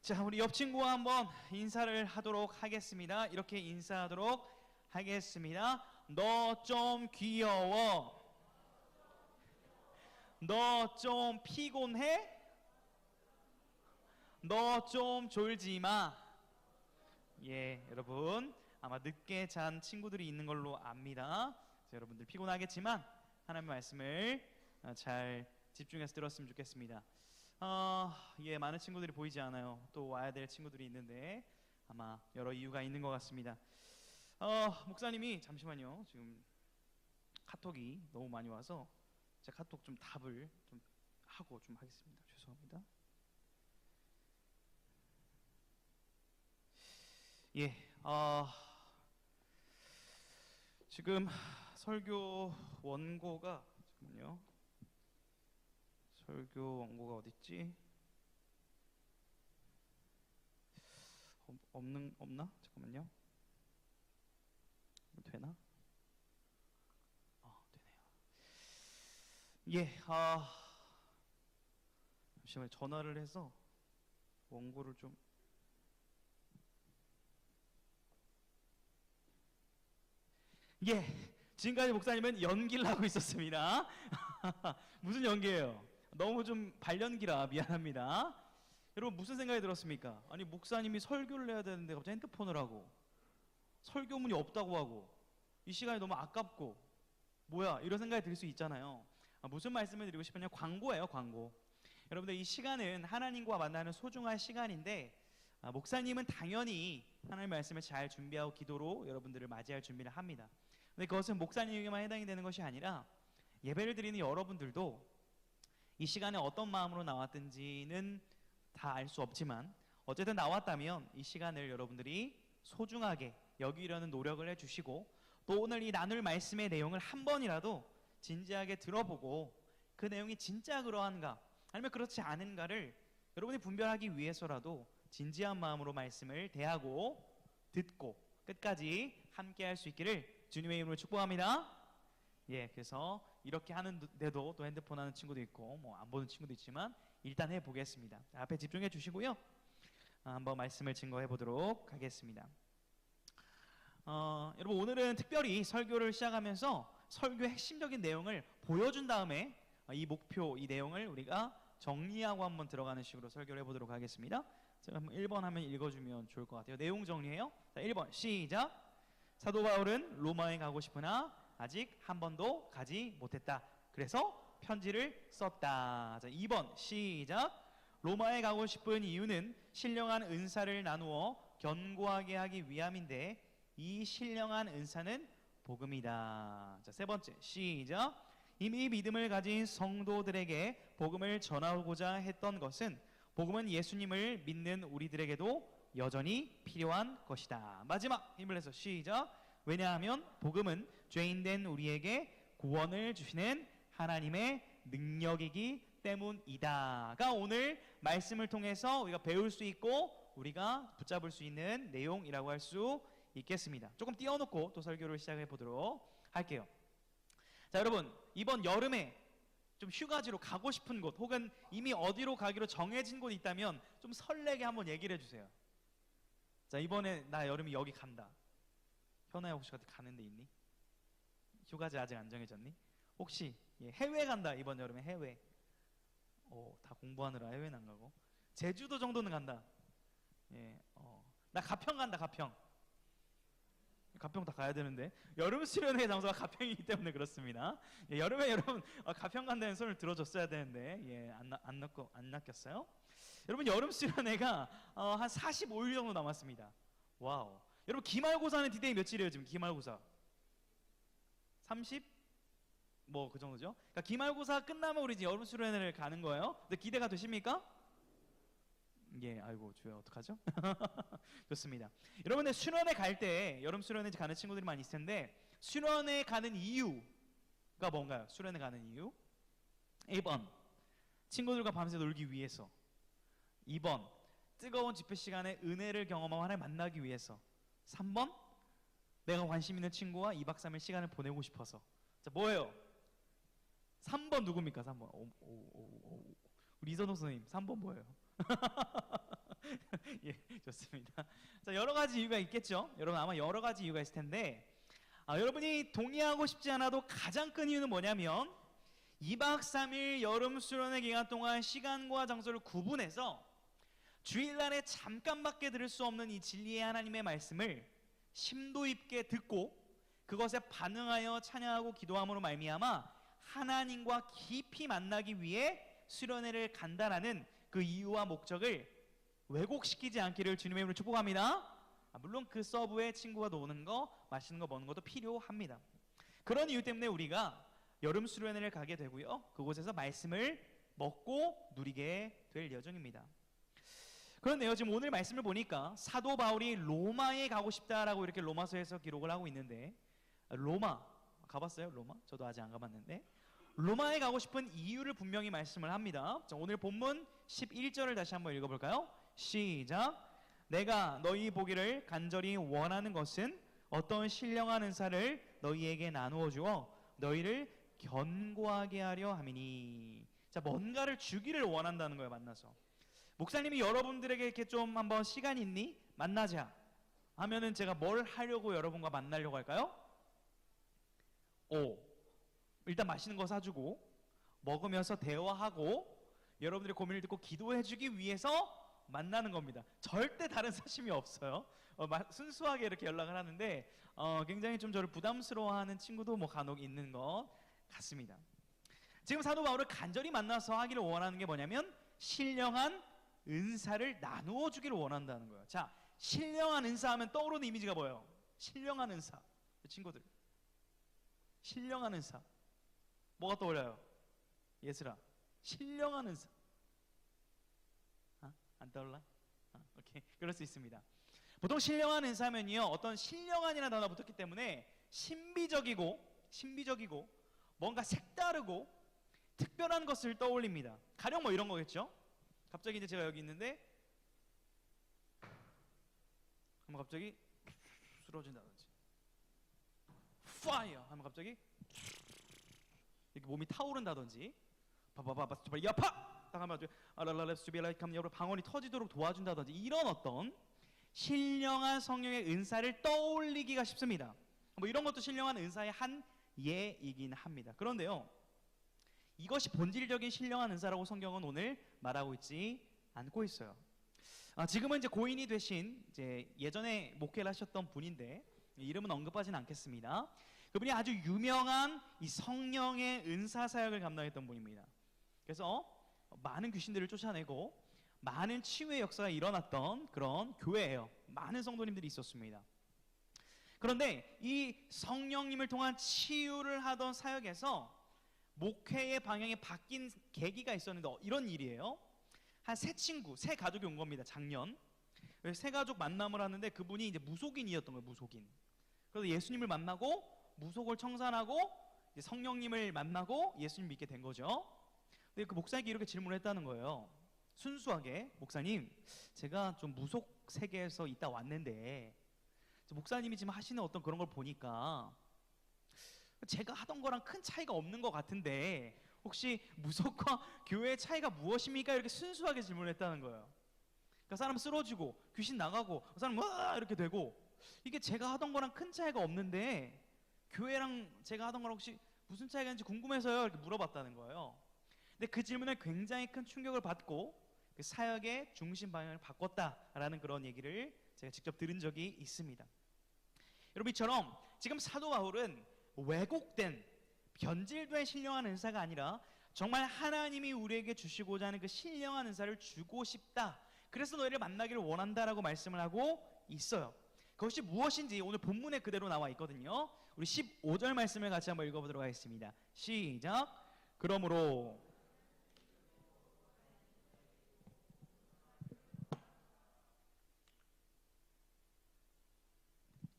자, 우리 옆 친구와 한번 인사를 하도록 하겠습니다. 이렇게 인사하도록 하겠습니다. 너 좀 귀여워. 너 좀 피곤해? 너 좀 졸지 마. 예, 여러분 아마 늦게 잔 친구들이 있는 걸로 압니다. 자, 여러분들 피곤하겠지만 하나님의 말씀을 잘 집중해서 들었으면 좋겠습니다. 예, 많은 친구들이 보이지 않아요. 또 와야 될 친구들이 있는데 아마 여러 이유가 있는 것 같습니다. 목사님이 잠시만요. 지금 카톡이 너무 많이 와서 제가 카톡 좀 답을 좀 하고 좀 하겠습니다. 죄송합니다. 예, 지금 설교 원고가 잠깐만요. 설교 원고가 어딨지? 없나? 잠깐만요. 되나? 되네요. 예, 잠시만요. 전화를 해서 원고를 좀 예, 지금까지 목사님은 연기를 하고 있었습니다. 무슨 연기예요? 너무 좀 발연기라 미안합니다. 여러분 무슨 생각이 들었습니까? 아니 목사님이 설교를 해야 되는데 갑자기 핸드폰을 하고 설교문이 없다고 하고 이 시간이 너무 아깝고 뭐야 이런 생각이 들 수 있잖아요. 무슨 말씀을 드리고 싶으냐, 광고예요, 광고. 여러분들 이 시간은 하나님과 만나는 소중한 시간인데 목사님은 당연히 하나님의 말씀을 잘 준비하고 기도로 여러분들을 맞이할 준비를 합니다. 근데 그것은 목사님에게만 해당이 되는 것이 아니라 예배를 드리는 여러분들도 이 시간에 어떤 마음으로 나왔든지는 다 알 수 없지만 어쨌든 나왔다면 이 시간을 여러분들이 소중하게 여기려는 노력을 해주시고 또 오늘 이 나눌 말씀의 내용을 한 번이라도 진지하게 들어보고 그 내용이 진짜 그러한가 아니면 그렇지 않은가를 여러분이 분별하기 위해서라도 진지한 마음으로 말씀을 대하고 듣고 끝까지 함께 할 수 있기를 주님의 이름으로 축복합니다. 예, 그래서 이렇게 하는데도 또 핸드폰 하는 친구도 있고 뭐 안 보는 친구도 있지만 일단 해보겠습니다. 앞에 집중해 주시고요. 한번 말씀을 증거해 보도록 하겠습니다. 여러분 오늘은 특별히 설교를 시작하면서 설교의 핵심적인 내용을 보여준 다음에 이 목표, 이 내용을 우리가 정리하고 한번 들어가는 식으로 설교를 해보도록 하겠습니다. 제가 한번 1번 하면 읽어주면 좋을 것 같아요. 내용 정리해요. 자, 1번 시작. 사도 바울은 로마에 가고 싶으나 아직 한 번도 가지 못했다. 그래서 편지를 썼다. 자, 2번 시작. 로마에 가고 싶은 이유는 신령한 은사를 나누어 견고하게 하기 위함인데 이 신령한 은사는 복음이다. 자, 세 번째 시작. 이미 믿음을 가진 성도들에게 복음을 전하고자 했던 것은 복음은 예수님을 믿는 우리들에게도 여전히 필요한 것이다. 마지막 힘을 내서 시작. 왜냐하면 복음은 죄인된 우리에게 구원을 주시는 하나님의 능력이기 때문이다가 오늘 말씀을 통해서 우리가 배울 수 있고 우리가 붙잡을 수 있는 내용이라고 할 수 있겠습니다. 조금 띄워놓고 또 설교를 시작해 보도록 할게요. 자, 여러분 이번 여름에 좀 휴가지로 가고 싶은 곳 혹은 이미 어디로 가기로 정해진 곳이 있다면 좀 설레게 한번 얘기를 해주세요. 자, 이번에 나 여름에 여기 간다. 현아야 혹시 어디 가는 데 있니? 휴가지 아직 안 정해졌니? 혹시 해외 간다. 이번 여름에 해외. 다 공부하느라 해외는 안 가고 제주도 정도는 간다. 나 가평 간다. 가평 다 가야 되는데 여름 수련회 장소가 가평이기 때문에 그렇습니다. 여름에 여러분 가평 간다는 손을 들어줬어야 되는데 안 낚였어요. 여러분 여름 수련회가 한 45일 정도 남았습니다. 와우. 여러분 기말고사는 디데이 며칠이에요 지금? 기말고사 30? 뭐 그 정도죠. 그러니까 기말고사 끝나면 우리 이제 여름 수련회를 가는 거예요. 근데 기대가 되십니까? 예, 아이고 주여 어떡하죠? 좋습니다. 여러분들 수련회 갈 때 여름 수련회 가는 친구들이 많이 있을 텐데 수련회 가는 이유가 뭔가요? 수련회 가는 이유 1번 친구들과 밤새 놀기 위해서 2번 뜨거운 집회 시간에 은혜를 경험하고 하나님 만나기 위해서 3번 내가 관심 있는 친구와 2박 3일 시간을 보내고 싶어서. 자, 뭐예요? 3번 누굽니까? 3번 우리 이선호 선생님 3번 뭐예요? 그렇습니다. 자, 여러 가지 이유가 있겠죠. 여러분 아마 여러 가지 이유가 있을 텐데 여러분이 동의하고 싶지 않아도 가장 큰 이유는 뭐냐면 2박 3일 여름 수련회 기간 동안 시간과 장소를 구분해서 주일날에 잠깐밖에 들을 수 없는 이 진리의 하나님의 말씀을 심도 있게 듣고 그것에 반응하여 찬양하고 기도함으로 말미암아 하나님과 깊이 만나기 위해 수련회를 간다라는 그 이유와 목적을 왜곡시키지 않기를 주님의 이름으로 축복합니다. 물론 그 서브에 친구가 노는 거, 맛있는 거 먹는 것도 필요합니다. 그런 이유 때문에 우리가 여름 수련회를 가게 되고요, 그곳에서 말씀을 먹고 누리게 될 예정입니다. 그런데요, 지금 오늘 말씀을 보니까 사도 바울이 로마에 가고 싶다라고 이렇게 로마서에서 기록을 하고 있는데, 로마 가봤어요? 로마? 저도 아직 안 가봤는데 로마에 가고 싶은 이유를 분명히 말씀을 합니다. 자, 오늘 본문 11절을 다시 한번 읽어볼까요? 시작. 내가 너희 보기를 간절히 원하는 것은 어떤 신령한 은사를 너희에게 나누어 주어 너희를 견고하게 하려 함이니. 자, 뭔가를 주기를 원한다는 거예요. 만나서 목사님이 여러분들에게 이렇게 좀 한번 시간 있니? 만나자 하면은 제가 뭘 하려고 여러분과 만나려고 할까요? 일단 맛있는 거 사주고 먹으면서 대화하고 여러분들의 고민을 듣고 기도해주기 위해서 만나는 겁니다. 절대 다른 사심이 없어요. 순수하게 이렇게 연락을 하는데 굉장히 좀 저를 부담스러워하는 친구도 뭐 간혹 있는 것 같습니다. 지금 사도 바울을 간절히 만나서 하기를 원하는 게 뭐냐면 신령한 은사를 나누어 주기를 원한다는 거예요. 자, 신령한 은사 하면 떠오르는 이미지가 뭐예요? 신령한 은사. 친구들, 신령한 은사 뭐가 떠올려요? 예슬아, 신령한 은사 안 떠올라? 오케이, 그럴 수 있습니다. 보통 신령한 은사면요, 어떤 신령한이라는 단어가 붙었기 때문에 신비적이고 뭔가 색다르고 특별한 것을 떠올립니다. 가령 뭐 이런 거겠죠. 갑자기 이제 제가 여기 있는데 하면 갑자기 쓰러진다든지, 파이어 하면 갑자기 이렇게 몸이 타오른다든지, 바바바바 야파 딱 하면 아주 방언이 터지도록 도와준다든지, 이런 어떤 신령한 성령의 은사를 떠올리기가 쉽습니다. 뭐 이런 것도 신령한 은사의 한 예이긴 합니다. 그런데요, 이것이 본질적인 신령한 은사라고 성경은 오늘 말하고 있지 않고 있어요. 지금은 이제 고인이 되신 이제 예전에 목회를 하셨던 분인데 이름은 언급하지는 않겠습니다. 그분이 아주 유명한 이 성령의 은사 사역을 감당했던 분입니다. 그래서 많은 귀신들을 쫓아내고 많은 치유의 역사가 일어났던 그런 교회예요. 많은 성도님들이 있었습니다. 그런데 이 성령님을 통한 치유를 하던 사역에서 목회의 방향이 바뀐 계기가 있었는데 이런 일이에요. 한 세 가족이 온 겁니다. 작년 세 가족 만남을 하는데 그분이 이제 무속인이었던 거예요. 무속인. 그래서 예수님을 만나고 무속을 청산하고 성령님을 만나고 예수님 믿게 된 거죠. 근데 그 목사에게 이렇게 질문을 했다는 거예요. 순수하게, 목사님, 제가 좀 무속 세계에서 있다 왔는데 목사님이 지금 하시는 어떤 그런 걸 보니까 제가 하던 거랑 큰 차이가 없는 것 같은데 혹시 무속과 교회의 차이가 무엇입니까? 이렇게 순수하게 질문을 했다는 거예요. 그러니까 사람 쓰러지고 귀신 나가고 사람 와 이렇게 되고, 이게 제가 하던 거랑 큰 차이가 없는데 교회랑 제가 하던 거랑 혹시 무슨 차이가 있는지 궁금해서요, 이렇게 물어봤다는 거예요. 근데 그 질문에 굉장히 큰 충격을 받고 그 사역의 중심 방향을 바꿨다라는 그런 얘기를 제가 직접 들은 적이 있습니다. 여러분, 이처럼 지금 사도 바울은 왜곡된, 변질된 신령한 은사가 아니라 정말 하나님이 우리에게 주시고자 하는 그 신령한 은사를 주고 싶다, 그래서 너희를 만나기를 원한다라고 말씀을 하고 있어요. 그것이 무엇인지 오늘 본문에 그대로 나와 있거든요. 우리 15절 말씀을 같이 한번 읽어보도록 하겠습니다. 시작. 그러므로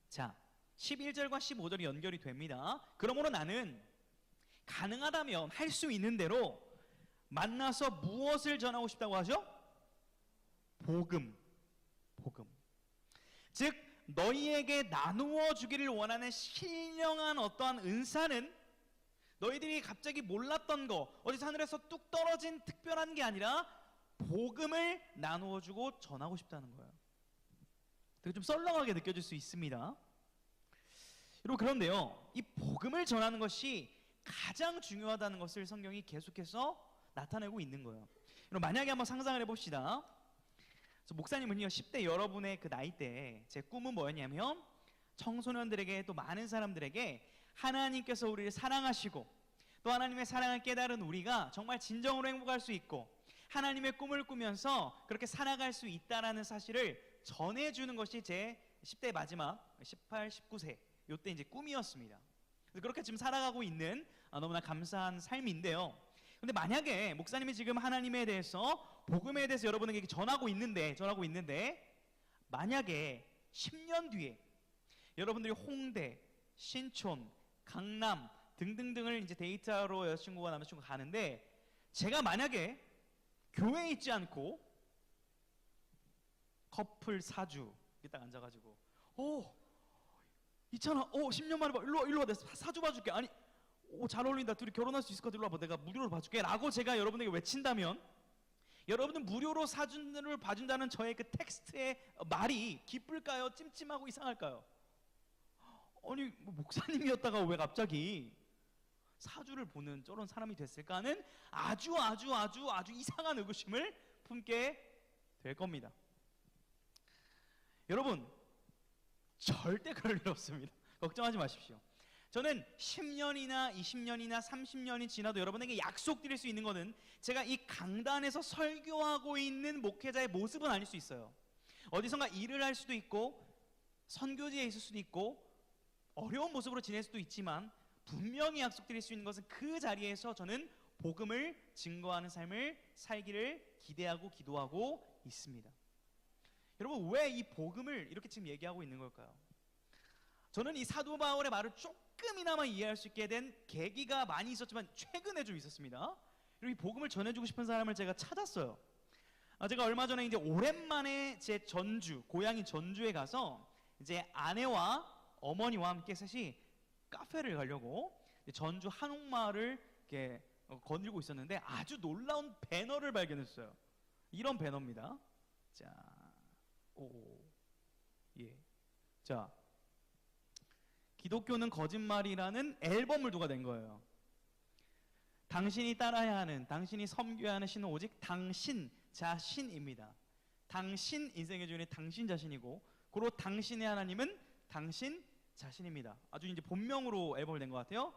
자, 11절과 15절이 연결이 됩니다. 그러므로 나는 가능하다면 할 수 있는 대로 만나서 무엇을 전하고 싶다고 하죠? 복음. 즉 너희에게 나누어 주기를 원하는 신령한 어떠한 은사는 너희들이 갑자기 몰랐던 거, 어디서 하늘에서 뚝 떨어진 특별한 게 아니라 복음을 나누어 주고 전하고 싶다는 거예요. 되게 좀 썰렁하게 느껴질 수 있습니다. 여러분, 그런데요, 이 복음을 전하는 것이 가장 중요하다는 것을 성경이 계속해서 나타내고 있는 거예요. 여러분, 만약에 한번 상상을 해봅시다. 목사님은요, 10대 여러분의 그 나이대에 제 꿈은 뭐였냐면, 청소년들에게, 또 많은 사람들에게 하나님께서 우리를 사랑하시고 또 하나님의 사랑을 깨달은 우리가 정말 진정으로 행복할 수 있고 하나님의 꿈을 꾸면서 그렇게 살아갈 수 있다라는 사실을 전해주는 것이 제 10대 마지막 18, 19세 요때 이제 꿈이었습니다. 그렇게 지금 살아가고 있는 너무나 감사한 삶인데요. 근데 만약에 목사님이 지금 하나님에 대해서, 복음에 대해서 여러분에게 전하고 있는데 만약에 10년 뒤에 여러분들이 홍대, 신촌, 강남 등등등을 이제 데이트하러 여자친구가 남자친구가 가는데, 제가 만약에 교회에 있지 않고 커플 사주 딱 앉아가지고 있잖아, 10년 만에 봐, 일로 와, 내가 사주 봐줄게, 아니 잘 어울린다, 둘이 결혼할 수 있을 것 같아, 일로 와봐, 내가 무료로 봐줄게 라고 제가 여러분에게 외친다면, 여러분은 무료로 사주를 봐준다는 저의 그 텍스트의 말이 기쁠까요? 찜찜하고 이상할까요? 아니 목사님이었다가 왜 갑자기 사주를 보는 저런 사람이 됐을까 하는 아주 이상한 의구심을 품게 될 겁니다. 여러분, 절대 그럴 일 없습니다. 걱정하지 마십시오. 저는 10년이나 20년이나 30년이 지나도 여러분에게 약속드릴 수 있는 것은, 제가 이 강단에서 설교하고 있는 목회자의 모습은 아닐 수 있어요. 어디선가 일을 할 수도 있고 선교지에 있을 수도 있고 어려운 모습으로 지낼 수도 있지만, 분명히 약속드릴 수 있는 것은 그 자리에서 저는 복음을 증거하는 삶을 살기를 기대하고 기도하고 있습니다. 여러분, 왜 이 복음을 이렇게 지금 얘기하고 있는 걸까요? 저는 이 사도 바울의 말을 조금이나마 이해할 수 있게 된 계기가 많이 있었지만 최근에 좀 있었습니다. 이 복음을 전해주고 싶은 사람을 제가 찾았어요. 제가 얼마 전에 이제 오랜만에 제 고향인 전주에 가서 이제 아내와 어머니와 함께 셋이 카페를 가려고 전주 한옥마을을 이렇게 거닐고 있었는데, 아주 놀라운 배너를 발견했어요. 이런 배너입니다. 자, 기독교는 거짓말이라는 앨범을 누가 낸 거예요. 당신이 따라야 하는, 당신이 섬겨야 하는 신은 오직 당신 자신입니다. 당신 인생의 주인이 당신 자신이고, 고로 당신의 하나님은 당신 자신입니다. 아주 이제 본명으로 앨범을 낸 것 같아요.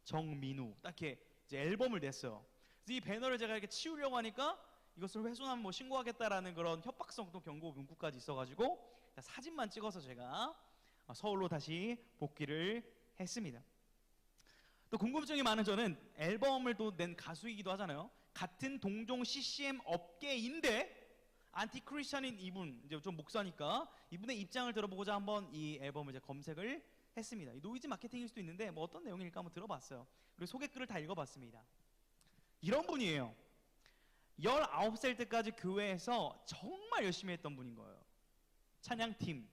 정민우, 딱 이렇게 이제 앨범을 냈어요. 그래서 이 배너를 제가 이렇게 치우려고 하니까 이것을 훼손하면 뭐 신고하겠다라는 그런 협박성도 경고 문구까지 있어가지고 사진만 찍어서 제가 서울로 다시 복귀를 했습니다. 또 궁금증이 많은 저는 앨범을 또 낸 가수이기도 하잖아요. 같은 동종 CCM 업계인데 안티 크리스천인 이분, 이제 좀 목사니까 이분의 입장을 들어보고자 한번 이 앨범을 이제 검색을 했습니다. 이 노이즈 마케팅일 수도 있는데 뭐 어떤 내용일까 한번 들어봤어요. 그리고 소개글을 다 읽어봤습니다. 이런 분이에요. 19살 때까지 교회에서 정말 열심히 했던 분인 거예요. 찬양팀,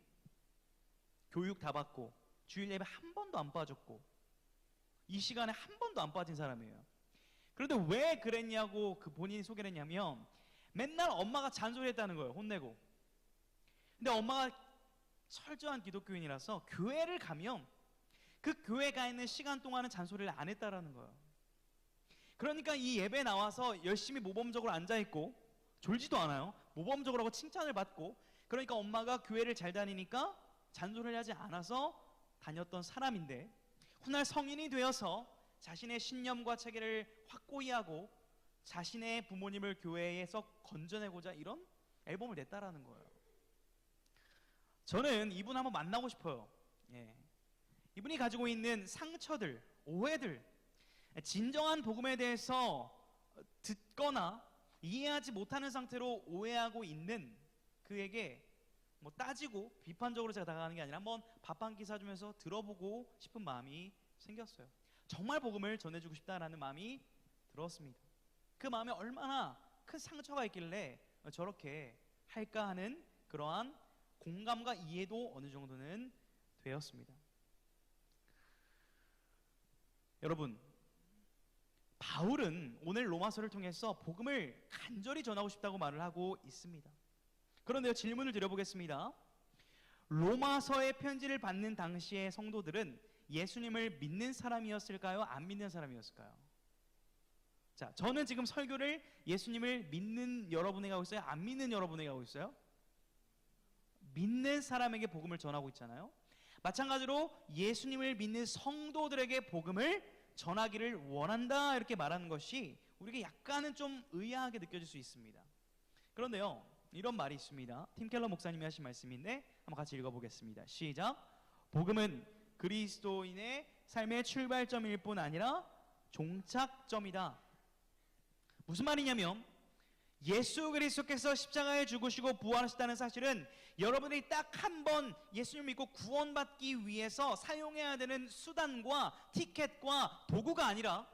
교육 다 받고, 주일 예배 한 번도 안 빠졌고, 이 시간에 한 번도 안 빠진 사람이에요. 그런데 왜 그랬냐고 그 본인이 소개를 했냐면, 맨날 엄마가 잔소리했다는 거예요. 혼내고. 근데 엄마가 철저한 기독교인이라서 교회를 가면 그 교회 가 있는 시간 동안은 잔소리를 안 했다라는 거예요. 그러니까 이 예배 나와서 열심히 모범적으로 앉아있고, 졸지도 않아요. 모범적으로 하고 칭찬을 받고, 그러니까 엄마가 교회를 잘 다니니까 잔소리를 하지 않아서 다녔던 사람인데, 훗날 성인이 되어서 자신의 신념과 체계를 확고히 하고 자신의 부모님을 교회에서 건져내고자 이런 앨범을 냈다라는 거예요. 저는 이분 한번 만나고 싶어요. 이분이 가지고 있는 상처들, 오해들, 진정한 복음에 대해서 듣거나 이해하지 못하는 상태로 오해하고 있는 그에게 뭐 따지고 비판적으로 제가 다가가는 게 아니라 한번 밥 한 끼 사주면서 들어보고 싶은 마음이 생겼어요. 정말 복음을 전해주고 싶다라는 마음이 들었습니다. 그 마음에 얼마나 큰 상처가 있길래 저렇게 할까 하는 그러한 공감과 이해도 어느 정도는 되었습니다. 여러분, 바울은 오늘 로마서를 통해서 복음을 간절히 전하고 싶다고 말을 하고 있습니다. 그런데요, 질문을 드려보겠습니다. 로마서의 편지를 받는 당시의 성도들은 예수님을 믿는 사람이었을까요? 안 믿는 사람이었을까요? 자, 저는 지금 설교를 예수님을 믿는 여러분에게 하고 있어요? 안 믿는 여러분에게 하고 있어요? 믿는 사람에게 복음을 전하고 있잖아요. 마찬가지로 예수님을 믿는 성도들에게 복음을 전하기를 원한다 이렇게 말하는 것이 우리에게 약간은 좀 의아하게 느껴질 수 있습니다. 그런데요, 이런 말이 있습니다. 팀 켈러 목사님이 하신 말씀인데 한번 같이 읽어보겠습니다. 시작. 복음은 그리스도인의 삶의 출발점일 뿐 아니라 종착점이다. 무슨 말이냐면 예수 그리스도께서 십자가에 죽으시고 부활하셨다는 사실은 여러분들이 딱 한 번 예수님을 믿고 구원받기 위해서 사용해야 되는 수단과 티켓과 도구가 아니라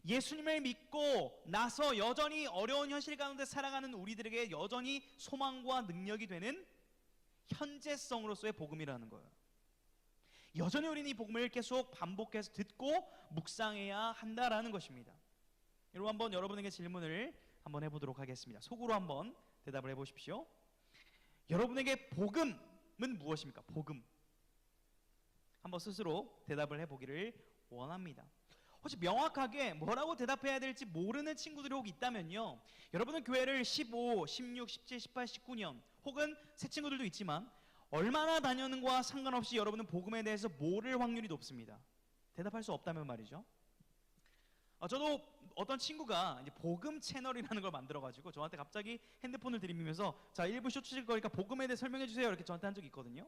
예수님을 믿고 나서 여전히 어려운 현실 가운데 살아가는 우리들에게 여전히 소망과 능력이 되는 현재성으로서의 복음이라는 거예요. 여전히 우리는 이 복음을 계속 반복해서 듣고 묵상해야 한다라는 것입니다. 여러분, 한번 여러분에게 질문을 한번 해보도록 하겠습니다. 속으로 한번 대답을 해보십시오. 여러분에게 복음은 무엇입니까? 복음. 한번 스스로 대답을 해보기를 원합니다. 혹시 명확하게 뭐라고 대답해야 될지 모르는 친구들이 혹 있다면요, 여러분은 교회를 15, 16, 17, 18, 19년 혹은 새 친구들도 있지만 얼마나 다녔는과 상관없이 여러분은 복음에 대해서 모를 확률이 높습니다. 대답할 수 없다면 말이죠. 저도 어떤 친구가 이제 복음 채널이라는 걸 만들어가지고 저한테 갑자기 핸드폰을 들이밀면서 자, 1분 쇼츠 찍을 거니까 복음에 대해 설명해 주세요 이렇게 저한테 한 적이 있거든요.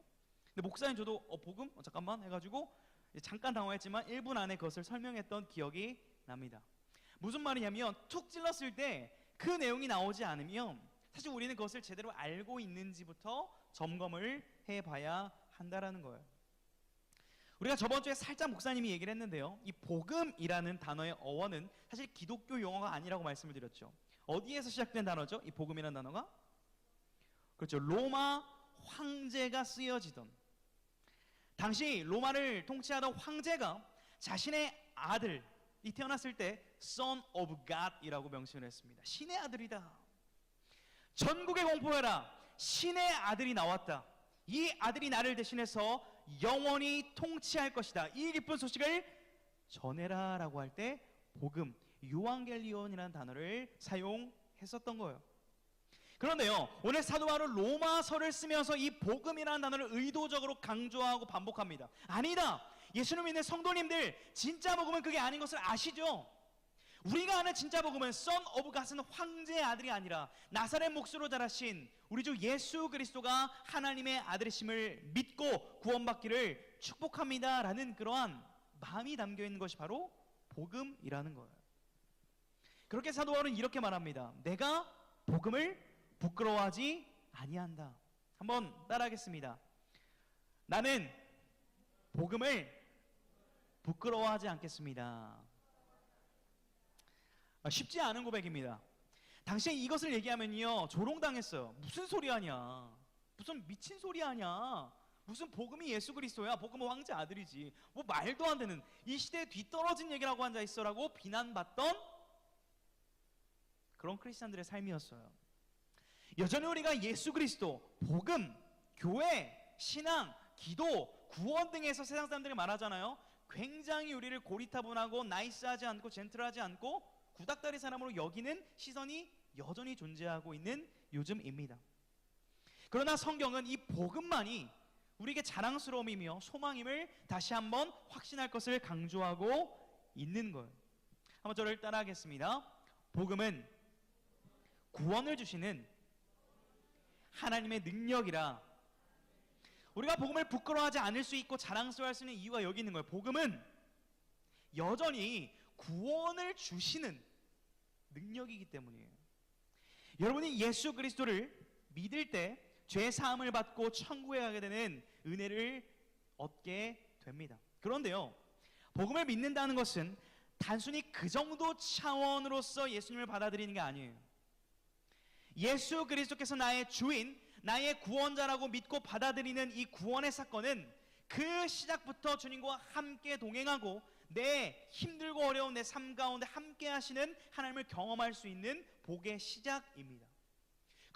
근데 목사님 저도 복음? 잠깐만 해가지고 잠깐 당황했지만 1분 안에 그것을 설명했던 기억이 납니다. 무슨 말이냐면 툭 찔렀을 때 그 내용이 나오지 않으면 사실 우리는 그것을 제대로 알고 있는지부터 점검을 해봐야 한다라는 거예요. 우리가 저번 주에 살짝 목사님이 얘기를 했는데요, 이 복음이라는 단어의 어원은 사실 기독교 용어가 아니라고 말씀을 드렸죠. 어디에서 시작된 단어죠? 이 복음이라는 단어가? 그렇죠. 로마 황제가 쓰여지던, 당시 로마를 통치하던 황제가 자신의 아들이 태어났을 때 Son of God이라고 명칭을 했습니다. 신의 아들이다. 전국에 공포해라. 신의 아들이 나왔다. 이 아들이 나를 대신해서 영원히 통치할 것이다. 이 기쁜 소식을 전해라 라고 할 때 복음, 요한겔리온이라는 단어를 사용했었던 거예요. 그런데요, 오늘 사도 바울은 로마서를 쓰면서 이 복음이라는 단어를 의도적으로 강조하고 반복합니다. 아니다, 예수님 믿는 성도님들, 진짜 복음은 그게 아닌 것을 아시죠? 우리가 아는 진짜 복음은 Son of God은 황제의 아들이 아니라 나사렛 목수로 자라신 우리 주 예수 그리스도가 하나님의 아들이심을 믿고 구원받기를 축복합니다 라는 그러한 마음이 담겨있는 것이 바로 복음이라는 거예요. 그렇게 사도 바울은 이렇게 말합니다. 내가 복음을 부끄러워하지 아니한다. 한번 따라하겠습니다. 나는 복음을 부끄러워하지 않겠습니다. 쉽지 않은 고백입니다. 당시에 이것을 얘기하면요 조롱당했어요. 무슨 소리 하냐, 무슨 미친 소리 하냐, 무슨 복음이 예수 그리스도야, 복음은 황제 아들이지, 뭐 말도 안 되는, 이 시대에 뒤떨어진 얘기라고 앉아있어라고 비난받던 그런 크리스찬들의 삶이었어요. 여전히 우리가 예수 그리스도, 복음, 교회, 신앙, 기도, 구원 등에서 세상 사람들이 말하잖아요. 굉장히 우리를 고리타분하고 나이스하지 않고 젠틀하지 않고 구닥다리 사람으로 여기는 시선이 여전히 존재하고 있는 요즘입니다. 그러나 성경은 이 복음만이 우리에게 자랑스러움이며 소망임을 다시 한번 확신할 것을 강조하고 있는 거예요. 한번 저를 따라하겠습니다. 복음은 구원을 주시는 하나님의 능력이라 우리가 복음을 부끄러워하지 않을 수 있고 자랑스러워할 수 있는 이유가 여기 있는 거예요. 복음은 여전히 구원을 주시는 능력이기 때문이에요. 여러분이 예수 그리스도를 믿을 때 죄 사함을 받고 천국에 가게 되는 은혜를 얻게 됩니다. 그런데요, 복음을 믿는다는 것은 단순히 그 정도 차원으로서 예수님을 받아들이는 게 아니에요. 예수 그리스도께서 나의 주인, 나의 구원자라고 믿고 받아들이는 이 구원의 사건은 그 시작부터 주님과 함께 동행하고 내 힘들고 어려운 내 삶 가운데 함께 하시는 하나님을 경험할 수 있는 복의 시작입니다.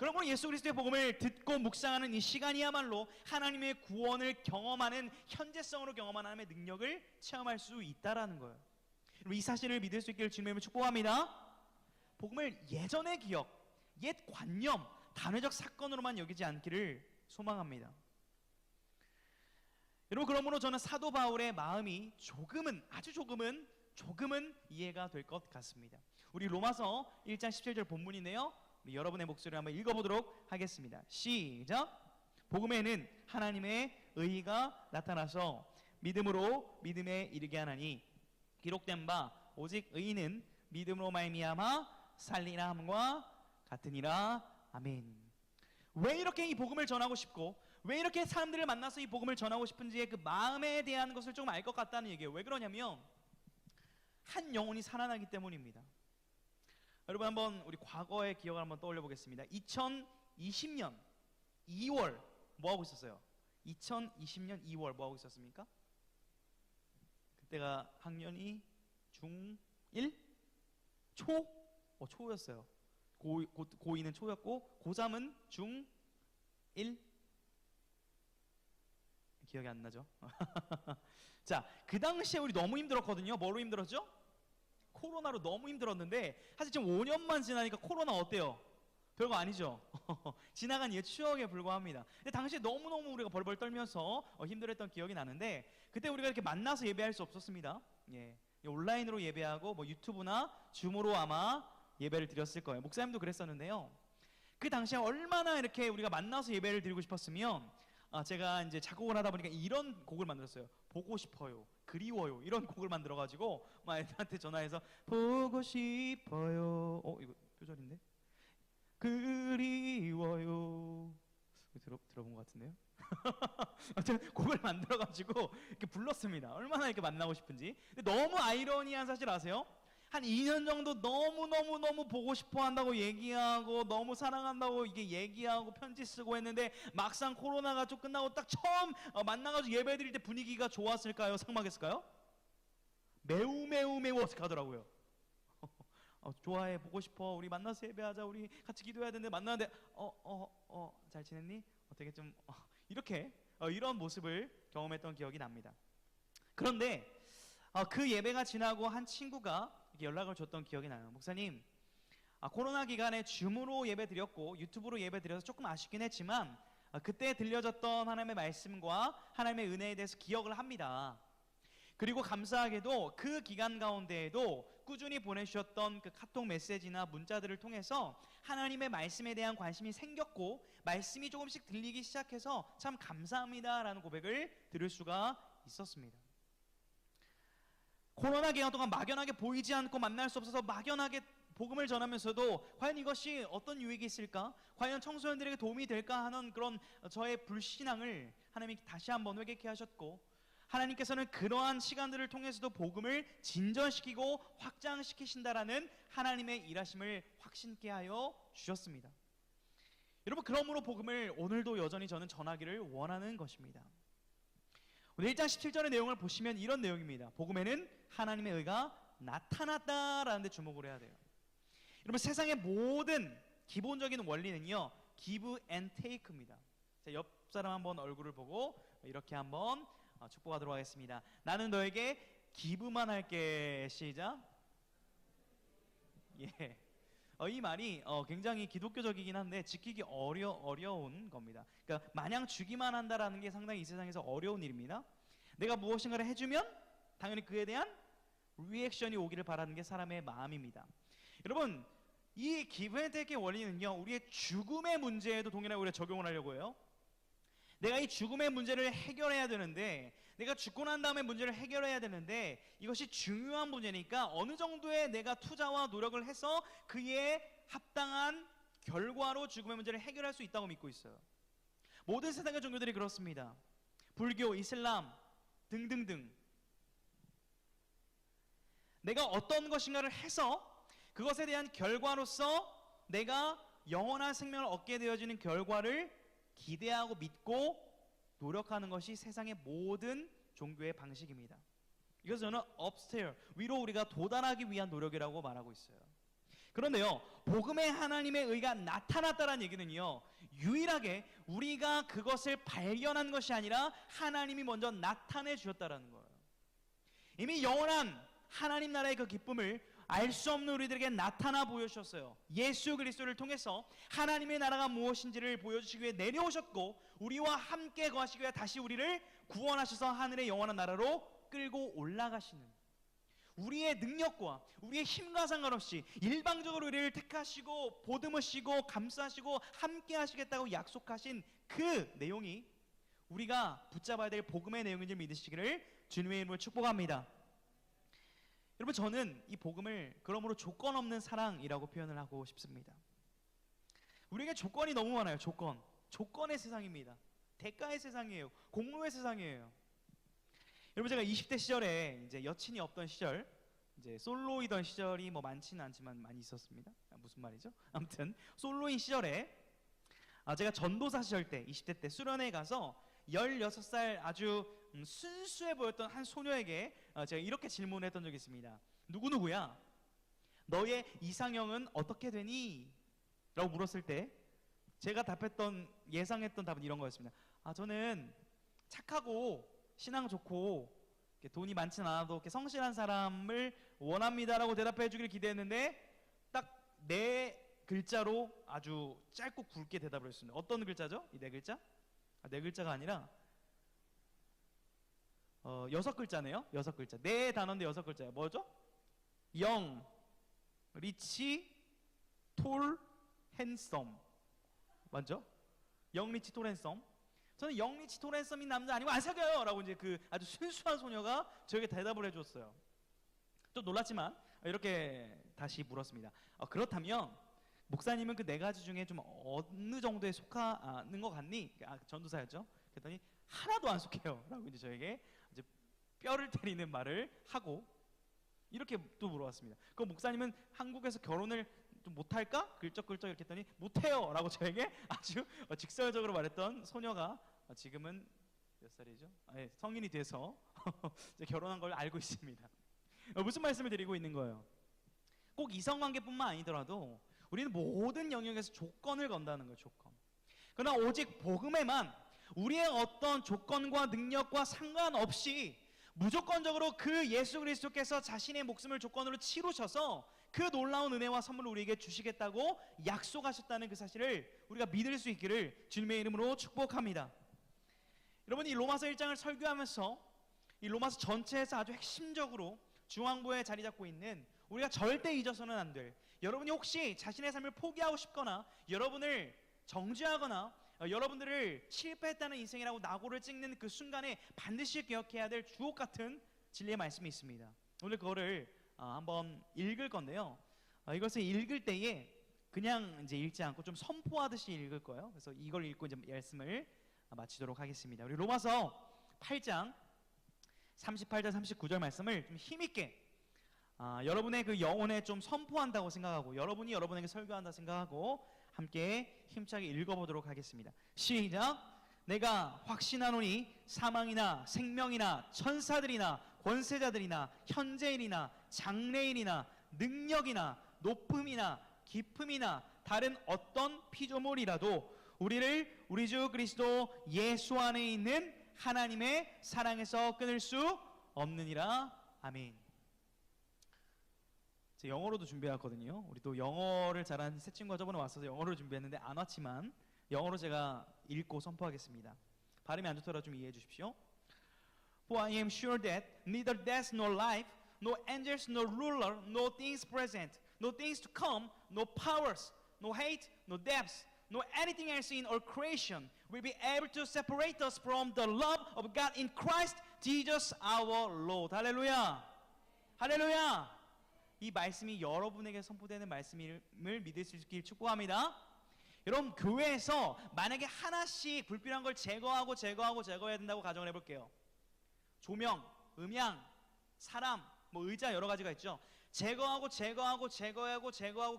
그러므로 예수 그리스도의 복음을 듣고 묵상하는 이 시간이야말로 하나님의 구원을 경험하는, 현재성으로 경험하는 하나님의 능력을 체험할 수 있다라는 거예요. 이 사실을 믿을 수 있기를 주님의 이름으로 축복합니다. 복음을 예전의 기억, 옛 관념, 단회적 사건으로만 여기지 않기를 소망합니다. 여러분, 그러므로 저는 사도 바울의 마음이 아주 조금은 이해가 될 것 같습니다. 우리 로마서 1장 17절 본문이네요. 우리 여러분의 목소리를 한번 읽어보도록 하겠습니다. 시작. 복음에는 하나님의 의가 나타나서 믿음으로 믿음에 이르게 하나니 기록된 바 오직 의인은 믿음으로 말미암아 살리라 함과 같으니라. 아멘. 왜 이렇게 이 복음을 전하고 싶고 왜 이렇게 사람들을 만나서 이 복음을 전하고 싶은지의 그 마음에 대한 것을 조금 알 것 같다는 얘기예요. 왜 그러냐면 한 영혼이 살아나기 때문입니다. 여러분, 한번 우리 과거의 기억을 한번 떠올려 보겠습니다. 2020년 2월 뭐 하고 있었어요? 2020년 2월 뭐 하고 있었습니까? 그때가 학년이 중1? 초였어요. 고2는 초였고 고3은 중1? 기억이 안 나죠? 자, 그 당시에 우리 너무 힘들었거든요. 뭐로 힘들었죠? 코로나로 너무 힘들었는데 사실 지금 5년만 지나니까 코로나 어때요? 별거 아니죠? 지나간 옛 추억에 불과합니다. 근데 당시에 너무너무 우리가 벌벌 떨면서 힘들었던 기억이 나는데 그때 우리가 이렇게 만나서 예배할 수 없었습니다. 예, 온라인으로 예배하고 뭐 유튜브나 줌으로 아마 예배를 드렸을 거예요. 목사님도 그랬었는데요. 그 당시에 얼마나 이렇게 우리가 만나서 예배를 드리고 싶었으면 제가 이제 작곡을 하다 보니까 이런 곡을 만들었어요. 보고 싶어요, 그리워요, 이런 곡을 만들어가지고 막 애들한테 전화해서 보고 싶어요. 이거 표절인데? 그리워요. 들어본 것 같은데요? 곡을 만들어가지고 이렇게 불렀습니다. 얼마나 이렇게 만나고 싶은지. 근데 너무 아이러니한 사실 아세요? 한 2년 정도 너무 보고 싶어 한다고 얘기하고 너무 사랑한다고 이게 얘기하고 편지 쓰고 했는데 막상 코로나가 좀 끝나고 딱 처음 만나가지고 예배 드릴 때 분위기가 좋았을까요? 삭막했을까요? 매우 어색하더라고요. 좋아해, 보고 싶어, 우리 만나서 예배하자, 우리 같이 기도해야 되는데 만나는데 잘 지냈니? 되게 좀 이렇게 이런 모습을 경험했던 기억이 납니다. 그런데 그 예배가 지나고 한 친구가 연락을 줬던 기억이 나요. 목사님, 코로나 기간에 줌으로 예배 드렸고 유튜브로 예배 드려서 조금 아쉽긴 했지만 그때 들려졌던 하나님의 말씀과 하나님의 은혜에 대해서 기억을 합니다. 그리고 감사하게도 그 기간 가운데에도 꾸준히 보내주셨던 그 카톡 메시지나 문자들을 통해서 하나님의 말씀에 대한 관심이 생겼고 말씀이 조금씩 들리기 시작해서 참 감사합니다라는 고백을 들을 수가 있었습니다. 코로나 기간 동안 막연하게 보이지 않고 만날 수 없어서 막연하게 복음을 전하면서도 과연 이것이 어떤 유익이 있을까? 과연 청소년들에게 도움이 될까 하는 그런 저의 불신앙을 하나님이 다시 한번 회개케 하셨고 하나님께서는 그러한 시간들을 통해서도 복음을 진전시키고 확장시키신다라는 하나님의 일하심을 확신케 하여 주셨습니다. 여러분, 그러므로 복음을 오늘도 여전히 저는 전하기를 원하는 것입니다. 오늘 1장 17절의 내용을 보시면 이런 내용입니다. 복음에는 하나님의 의가 나타났다라는 데 주목을 해야 돼요. 여러분, 세상의 모든 기본적인 원리는요, give and take입니다. 자, 옆 사람 한번 얼굴을 보고 이렇게 한번 축복하도록 하겠습니다. 나는 너에게 기브만 할게. 시작. 예. 이 말이 굉장히 기독교적이긴 한데 지키기 어려운 겁니다. 그러니까 마냥 주기만 한다라는 게 상당히 이 세상에서 어려운 일입니다. 내가 무엇인가를 해주면 당연히 그에 대한 리액션이 오기를 바라는 게 사람의 마음입니다. 여러분, 이 give and take의 원리는요, 우리의 죽음의 문제에도 동일하게 우리가 적용을 하려고 해요. 내가 이 죽음의 문제를 해결해야 되는데, 내가 죽고 난 다음에 문제를 해결해야 되는데 이것이 중요한 문제니까 어느 정도의 내가 투자와 노력을 해서 그에 합당한 결과로 죽음의 문제를 해결할 수 있다고 믿고 있어요. 모든 세상의 종교들이 그렇습니다. 불교, 이슬람 등등등. 내가 어떤 것인가를 해서 그것에 대한 결과로서 내가 영원한 생명을 얻게 되어지는 결과를 기대하고 믿고 노력하는 것이 세상의 모든 종교의 방식입니다. 이것을 저는 upstairs, 위로 우리가 도달하기 위한 노력이라고 말하고 있어요. 그런데요, 복음의 하나님의 의가 나타났다는 얘기는요, 유일하게 우리가 그것을 발견한 것이 아니라 하나님이 먼저 나타내 주셨다라는 거예요. 이미 영원한 하나님 나라의 그 기쁨을 알 수 없는 우리들에게 나타나 보여주셨어요. 예수 그리스도를 통해서 하나님의 나라가 무엇인지를 보여주시기 위해 내려오셨고, 우리와 함께 거하시기 위해 다시 우리를 구원하셔서 하늘의 영원한 나라로 끌고 올라가시는, 우리의 능력과 우리의 힘과 상관없이 일방적으로 우리를 택하시고 보듬으시고 감싸시고 함께 하시겠다고 약속하신 그 내용이 우리가 붙잡아야 될 복음의 내용인지 믿으시기를 주님의 이름으로 축복합니다. 여러분, 저는 이 복음을 그러므로 조건 없는 사랑이라고 표현을 하고 싶습니다. 우리에게 조건이 너무 많아요. 조건의 세상입니다. 대가의 세상이에요. 공로의 세상이에요. 여러분, 제가 20대 시절에 이제 여친이 없던 시절, 이제 솔로이던 시절이 뭐 많지는 않지만 많이 있었습니다. 무슨 말이죠? 아무튼 솔로인 시절에 제가 전도사 시절 때 20대 때 수련회 가서 16살 아주 순수해 보였던 한 소녀에게 제가 이렇게 질문을 했던 적이 있습니다. 누구누구야, 너의 이상형은 어떻게 되니? 라고 물었을 때 제가 예상했던 답은 이런 거였습니다. 저는 착하고 신앙 좋고 돈이 많진 않아도 이렇게 성실한 사람을 원합니다라고 대답해 주기를 기대했는데 딱 4글자로 아주 짧고 굵게 대답을 했습니다. 어떤 글자죠? 이 4글자? 4글자가 아니라 6글자네요. 6글자. 4단어인데 6글자예요. 뭐죠? 영, 리치, 톨, 핸섬. 맞죠? 영, 리치, 톨, 핸섬. 저는 영, 리치, 톨, 핸섬인 남자 아니고 안 사귀어요 라고 이제 그 아주 순수한 소녀가 저에게 대답을 해줬어요. 좀 놀랐지만 이렇게 다시 물었습니다. 그렇다면 목사님은 그 4가지 중에 좀 어느 정도에 속하는 것 같니? 전도사였죠. 그랬더니 하나도 안 속해요 라고 이제 저에게 이제 뼈를 때리는 말을 하고 이렇게 또 물어봤습니다. 그럼 목사님은 한국에서 결혼을 좀 못할까? 글쩍글쩍 이렇게 했더니 못해요 라고 저에게 아주 직설적으로 말했던 소녀가 지금은 몇 살이죠? 성인이 돼서 결혼한 걸 알고 있습니다. 무슨 말씀을 드리고 있는 거예요? 꼭 이성관계뿐만 아니더라도 우리는 모든 영역에서 조건을 건다는 거예요. 조건. 그러나 오직 복음에만 우리의 어떤 조건과 능력과 상관없이 무조건적으로 그 예수 그리스도께서 자신의 목숨을 조건으로 치루셔서 그 놀라운 은혜와 선물을 우리에게 주시겠다고 약속하셨다는 그 사실을 우리가 믿을 수 있기를 주님의 이름으로 축복합니다. 여러분, 이 로마서 1장을 설교하면서 이 로마서 전체에서 아주 핵심적으로 중앙부에 자리 잡고 있는 우리가 절대 잊어서는 안 될, 여러분이 혹시 자신의 삶을 포기하고 싶거나 여러분을 정죄하거나 여러분들을 실패했다는 인생이라고 낙오를 찍는 그 순간에 반드시 기억해야 될 주옥 같은 진리의 말씀이 있습니다. 오늘 그거를 한번 읽을 건데요. 이것을 읽을 때에 그냥 이제 읽지 않고 좀 선포하듯이 읽을 거예요. 그래서 이걸 읽고 이제 말씀을 마치도록 하겠습니다. 우리 로마서 8장 38절 39절 말씀을 좀 힘있게 여러분의 그 영혼에 좀 선포한다고 생각하고 여러분이 여러분에게 설교한다 생각하고 함께 힘차게 읽어보도록 하겠습니다. 시작. 내가 확신하노니 사망이나 생명이나 천사들이나 권세자들이나 현재일이나 장래일이나 능력이나 높음이나 깊음이나 다른 어떤 피조물이라도 우리를 우리 주 그리스도 예수 안에 있는 하나님의 사랑에서 끊을 수 없느니라. 아멘. 영어로도 준비했거든요. 우리 또 영어를 잘하는 새 친구가 저번에 왔어서 영어로 준비했는데 안 왔지만 영어로 제가 읽고 선포하겠습니다. 발음이 안 좋더라도 좀 이해해 주십시오. For I am sure that neither death nor life, no angels nor ruler, no things present, no things to come, no powers, no hate, no depths, no anything else in all creation will be able to separate us from the love of God in Christ Jesus our Lord. 할렐루야. 할렐루야. 이 말씀이 여러분에게 선포되는 말씀을 믿을 수 있길 축복합니다. 여러분, 교회에서 만약에 하나씩 불필요한 걸 제거해야 된다고 가정을 해볼게요. 조명, 음향, 사람, 뭐 의자 여러 가지가 있죠. 제거하고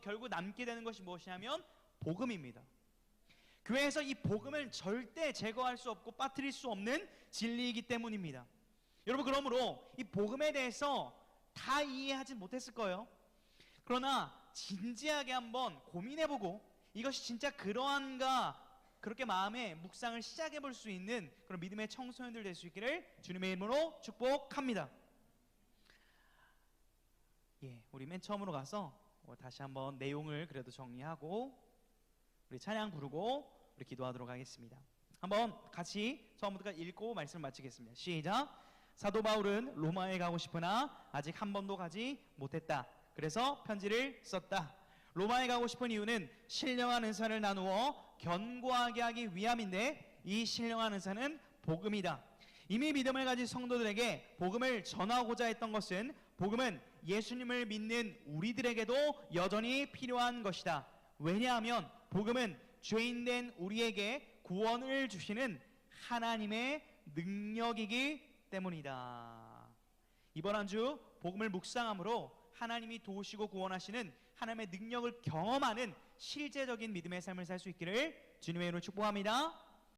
결국 남게 되는 것이 무엇이냐면 복음입니다. 교회에서 이 복음을 절대 제거할 수 없고 빠뜨릴 수 없는 진리이기 때문입니다. 여러분, 그러므로 이 복음에 대해서 다 이해하진 못했을 거예요. 그러나 진지하게 한번 고민해보고 이것이 진짜 그러한가 그렇게 마음의 묵상을 시작해 볼 수 있는 그런 믿음의 청소년들 될 수 있기를 주님의 이름으로 축복합니다. 예, 우리 맨 처음으로 가서 다시 한번 내용을 그래도 정리하고 우리 찬양 부르고 우리 기도하도록 하겠습니다. 한번 같이 처음부터 읽고 말씀을 마치겠습니다. 시작. 사도 바울은 로마에 가고 싶으나 아직 한 번도 가지 못했다. 그래서 편지를 썼다. 로마에 가고 싶은 이유는 신령한 은사를 나누어 견고하게 하기 위함인데 이 신령한 은사는 복음이다. 이미 믿음을 가진 성도들에게 복음을 전하고자 했던 것은 복음은 예수님을 믿는 우리들에게도 여전히 필요한 것이다. 왜냐하면 복음은 죄인된 우리에게 구원을 주시는 하나님의 능력이기 때문이다. 이번 한 주 복음을 묵상함으로 하나님이 도우시고 구원하시는 하나님의 능력을 경험하는 실제적인 믿음의 삶을 살 수 있기를 주님의 이름으로 축복합니다.